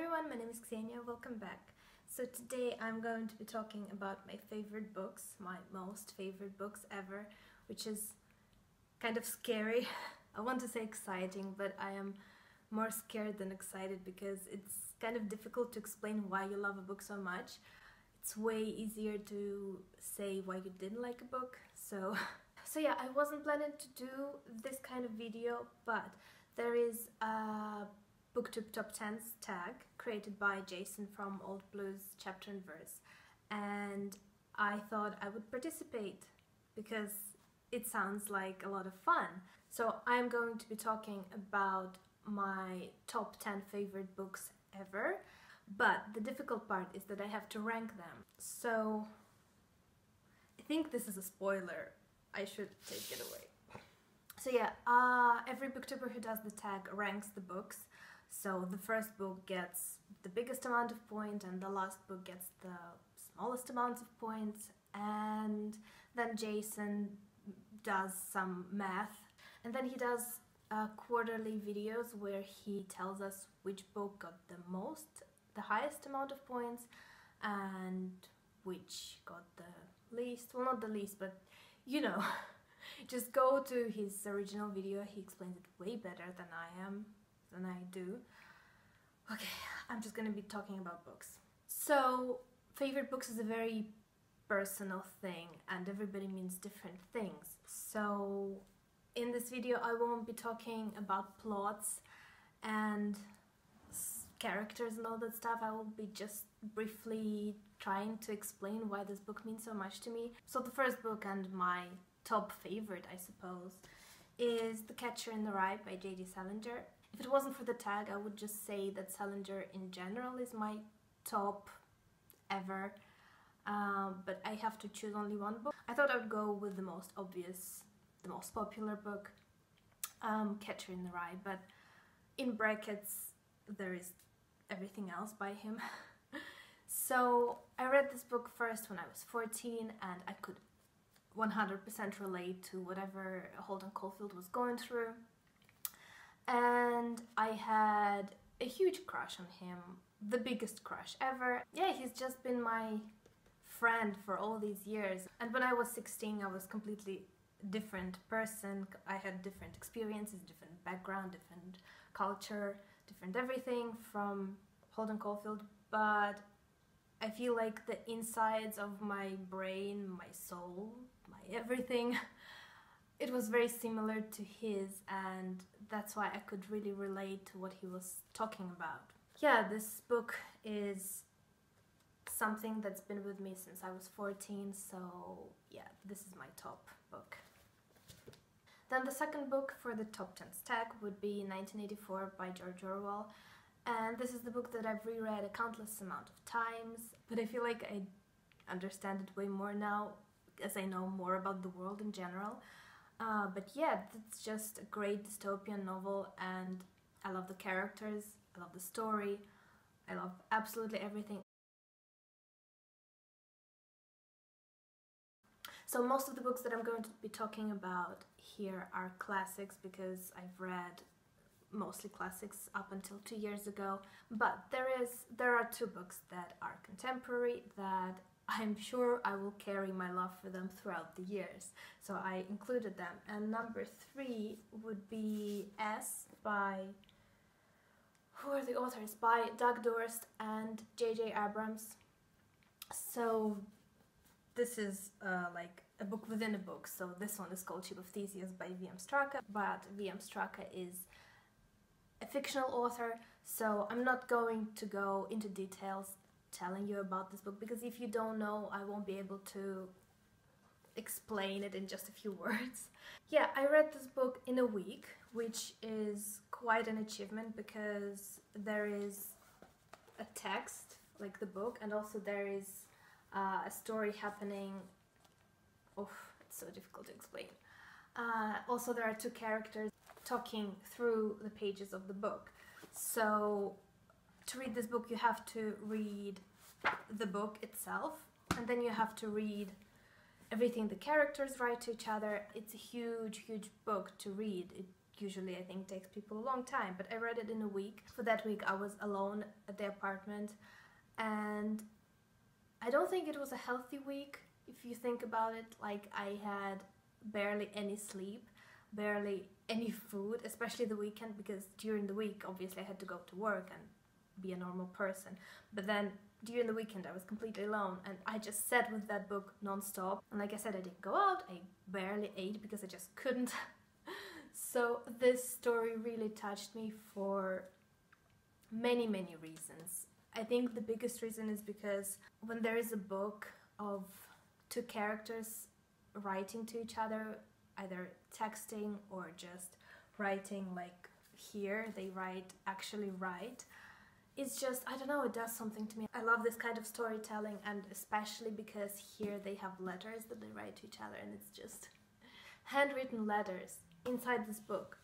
everyone, my name is Ksenia, welcome back. So today I'm going to be talking about my favorite books, my most favorite books ever, which is kind of scary. I want to say exciting, but I am more scared than excited because it's kind of difficult to explain why you love a book so much. It's way easier to say why you didn't like a book. So yeah, I wasn't planning to do this kind of video, but there is a Booktube Top Tens Tag created by Jason from Old Blues Chapter and Verse, and I thought I would participate because it sounds like a lot of fun. So I'm going to be talking about my top 10 favorite books ever, but the difficult part is that I have to rank them. So I think this is a spoiler. I should take it away. So yeah, every booktuber who does the tag ranks the books. So the first book gets the biggest amount of points and the last book gets the smallest amount of points, and then Jason does some math, and then he does quarterly videos where he tells us which book got the highest amount of points and which got the least, well, not the least, but you know. Just go to his original video, he explains it way better than I do. Okay, I'm just gonna be talking about books. So, favorite books is a very personal thing and everybody means different things. So, in this video I won't be talking about plots and characters and all that stuff. I will be just briefly trying to explain why this book means so much to me. So the first book, and my top favorite I suppose, is The Catcher in the Rye by Jd Salinger. If it wasn't for the tag, I would just say that Salinger in general is my top ever, but I have to choose only one book. I thought I would go with the most obvious, the most popular book, Catcher in the Rye, but in brackets there is everything else by him. So I read this book first when I was 14 and I could 100% relate to whatever Holden Caulfield was going through, and I had a huge crush on him, the biggest crush ever. Yeah, he's just been my friend for all these years, and when I was 16 I was a completely different person. I had different experiences, different background, different culture, different everything from Holden Caulfield, but I feel like the insides of my brain, my soul, my everything, it was very similar to his, and that's why I could really relate to what he was talking about. Yeah, this book is something that's been with me since I was 14, so yeah, this is my top book. Then the second book for the top 10 tag would be 1984 by George Orwell. And this is the book that I've reread a countless amount of times, but I feel like I understand it way more now as I know more about the world in general. But yeah, it's just a great dystopian novel, and I love the characters, I love the story, I love absolutely everything. So most of the books that I'm going to be talking about here are classics because I've read mostly classics up until 2 years ago, but there are two books that are contemporary that I'm sure I will carry my love for them throughout the years, so I included them. And number 3 would be S.by, who are the authors? By Doug Dorst and J.J. Abrams. So this is like a book within a book. So this one is called Ship of Theseus by V.M. Straka, but V.M. Straka is a fictional author, so I'm not going to go into details telling you about this book, because if you don't know, I won't be able to explain it in just a few words. Yeah, I read this book in a week, which is quite an achievement because there is a text, like the book, and also there is a story happening. Oh, it's so difficult to explain. Also, there are two characters talking through the pages of the book. So to read this book you have to read the book itself, and then you have to read everything the characters write to each other. It's a huge book to read. usually I think takes people a long time, but I read it in a week. For that week I was alone at the apartment, and I don't think it was a healthy week if you think about it. Like, I had barely any sleep, barely any food, especially the weekend, because during the week obviously I had to go to work and be a normal person, but then during the weekend I was completely alone, and I just sat with that book non-stop. And like I said, I didn't go out, I barely ate because I just couldn't. So this story really touched me for many reasons. I think the biggest reason is because when there is a book of two characters writing to each other, either texting or just writing, like here they actually write, it's just, I don't know, it does something to me. I love this kind of storytelling, and especially because here they have letters that they write to each other, and it's just handwritten letters inside this book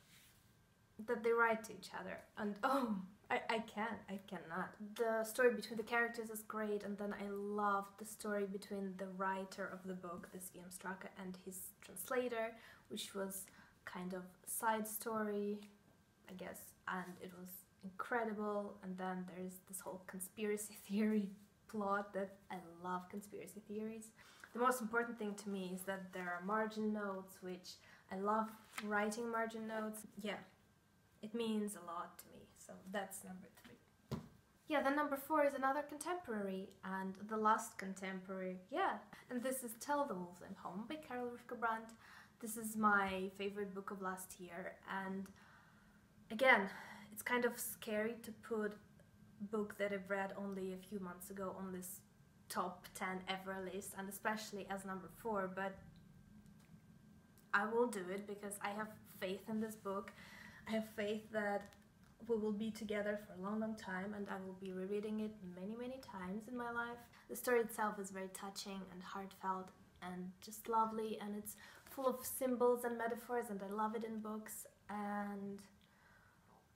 that they write to each other. And oh, I cannot. The story between the characters is great, and then I love the story between the writer of the book, this V.M. Straka, and his translator, which was kind of side story, I guess, and it was incredible. And then there's this whole conspiracy theory plot that I love. Conspiracy theories. The most important thing to me is that there are margin notes, which I love writing margin notes. Yeah, it means a lot to me. So that's number 3. Yeah, then number 4 is another contemporary, and the last contemporary, yeah. And this is Tell the Wolves I'm Home by Rifka Brunt. This is my favorite book of last year, and again, it's kind of scary to put a book that I've read only a few months ago on this top 10 ever list, and especially as number 4, but I will do it because I have faith in this book. I have faith that we will be together for a long time, and I will be rereading it many times in my life. The story itself is very touching and heartfelt and just lovely, and it's full of symbols and metaphors, and I love it in books. And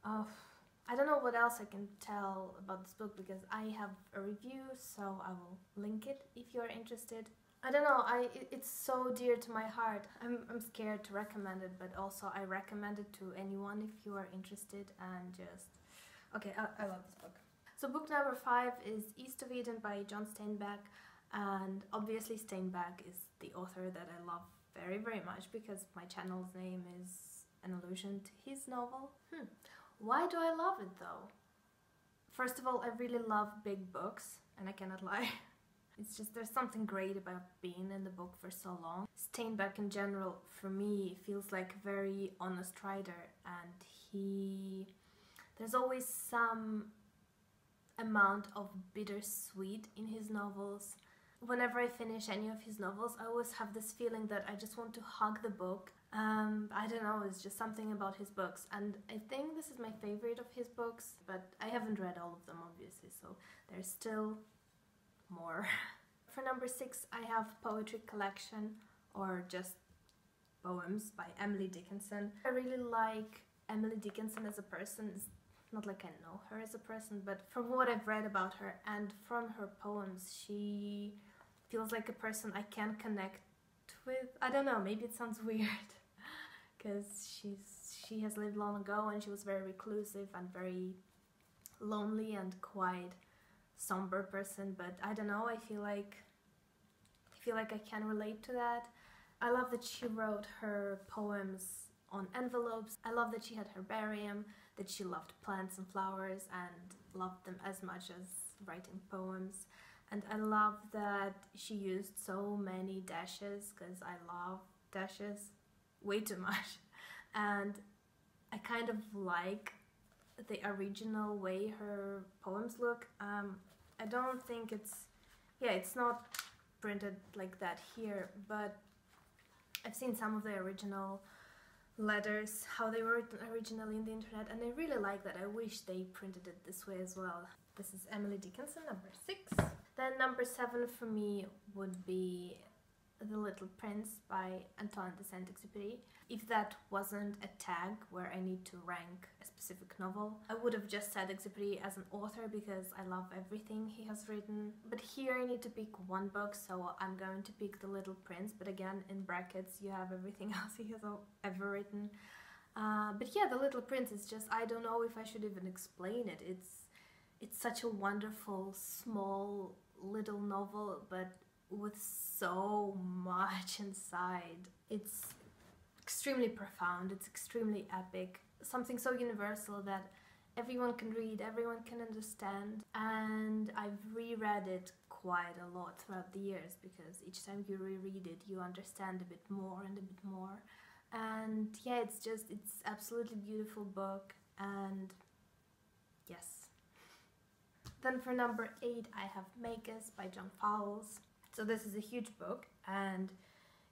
I don't know what else I can tell about this book because I have a review, so I will link it if you're interested. I don't know, it's so dear to my heart. I'm scared to recommend it, but also I recommend it to anyone if you are interested. And just, okay, I love this book. So book number 5 is East of Eden by John Steinbeck, and obviously Steinbeck is the author that I love very much because my channel's name is an allusion to his novel. Why do I love it though? First of all, I really love big books, and I cannot lie. It's just, there's something great about being in the book for so long. Steinbeck in general, for me, feels like a very honest writer, and there's always some amount of bittersweet in his novels. Whenever I finish any of his novels, I always have this feeling that I just want to hug the book. I don't know, it's just something about his books, and I think this is my favorite of his books, but I haven't read all of them obviously, so there's still more. For number 6, I have Poetry Collection, or just Poems by Emily Dickinson. I really like Emily Dickinson as a person. It's not like I know her as a person, but from what I've read about her and from her poems, she feels like a person I can connect with. I don't know, maybe it sounds weird because she has lived long ago, and she was very reclusive and very lonely and quite somber person, but I don't know, I feel like I can relate to that. I love that she wrote her poems on envelopes. I love that she had herbarium, that she loved plants and flowers and loved them as much as writing poems. And I love that she used so many dashes, because I love dashes way too much. And I kind of like the original way her poems look. I don't think it's not printed like that here, but I've seen some of the original letters, how they were written originally in the internet, and I really like that. I wish they printed it this way as well. This is Emily Dickinson, number 6. Then number 7 for me would be The Little Prince by Antoine de Saint-Exupéry. If that wasn't a tag where I need to rank a specific novel, I would have just said Exupéry as an author because I love everything he has written. But here I need to pick one book, so I'm going to pick The Little Prince, but again in brackets you have everything else he has ever written. But yeah, The Little Prince is just, I don't know if I should even explain it. It's such a wonderful, small, little novel, but with so much inside. It's extremely profound, it's extremely epic, something so universal that everyone can read, everyone can understand, and I've reread it quite a lot throughout the years because each time you reread it you understand a bit more and a bit more. And yeah, it's absolutely beautiful book, and yes. Then for number 8 I have Magus by John Fowles. So this is a huge book and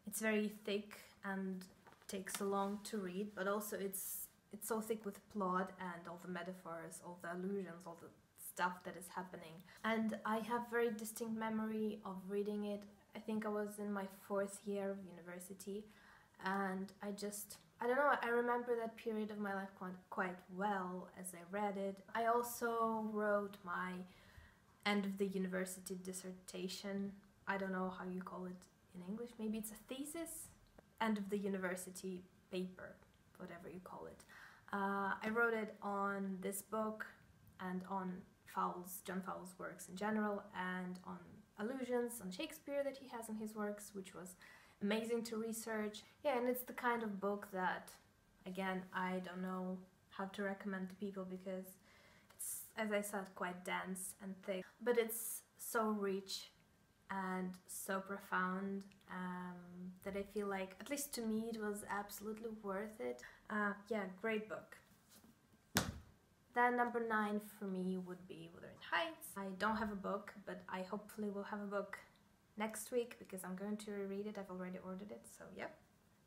it's very thick and takes so long to read, but also it's so thick with plot and all the metaphors, all the allusions, all the stuff that is happening. And I have very distinct memory of reading it. I think I was in my 4th year of university, and I don't know, I remember that period of my life quite well as I read it. I also wrote my end of the university dissertation. I don't know how you call it in English, maybe it's a thesis? End of the university paper, whatever you call it. I wrote it on this book and on John Fowles' works in general, and on allusions on Shakespeare that he has in his works, which was amazing to research. Yeah, and it's the kind of book that, again, I don't know how to recommend to people because it's, as I said, quite dense and thick, but it's so rich and so profound that I feel like, at least to me, it was absolutely worth it. Yeah, great book. Then number 9 for me would be Wuthering Heights. I don't have a book, but I hopefully will have a book next week because I'm going to reread it. I've already ordered it, so yep.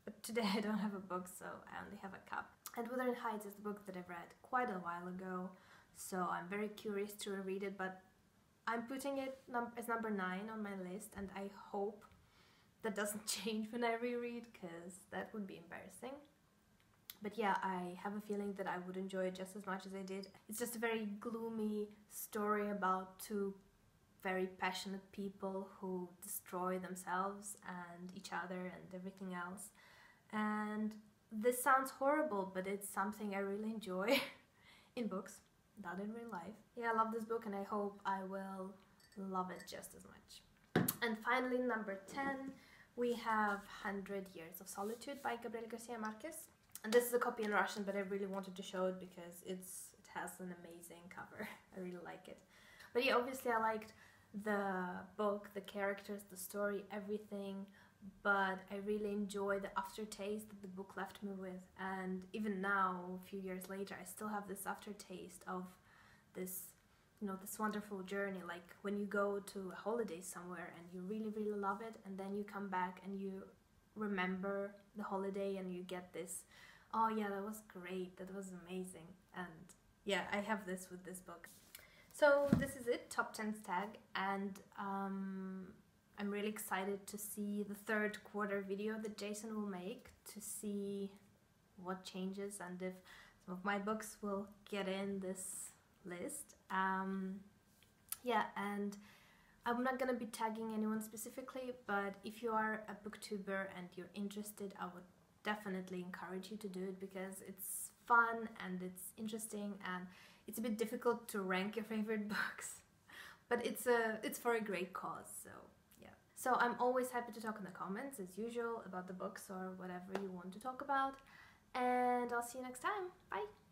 But today I don't have a book, so I only have a cup. And Wuthering Heights is the book that I've read quite a while ago, so I'm very curious to reread it, but I'm putting it as number 9 on my list, and I hope that doesn't change when I reread, because that would be embarrassing. But yeah, I have a feeling that I would enjoy it just as much as I did. It's just a very gloomy story about 2 very passionate people who destroy themselves and each other and everything else. And this sounds horrible, but it's something I really enjoy in books, not in real life. Yeah, I love this book and I hope I will love it just as much. And finally, number 10, we have 100 Years of Solitude by Gabriel Garcia Marquez. And this is a copy in Russian, but I really wanted to show it because it has an amazing cover. I really like it. But yeah, obviously I liked the book, the characters, the story, everything, but I really enjoy the aftertaste that the book left me with. And even now, a few years later, I still have this aftertaste of this, you know, this wonderful journey. Like when you go to a holiday somewhere and you really, really love it, and then you come back and you remember the holiday and you get this, oh yeah, that was great, that was amazing. And yeah, I have this with this book. So this is it, Top Tens Tag, and I'm really excited to see the 3rd quarter video that Jason will make, to see what changes and if some of my books will get in this list. Yeah, and I'm not gonna be tagging anyone specifically, but if you are a booktuber and you're interested, I would definitely encourage you to do it because it's fun and it's interesting, and it's a bit difficult to rank your favorite books, but it's for a great cause, so yeah. So I'm always happy to talk in the comments as usual about the books or whatever you want to talk about, and I'll see you next time. Bye!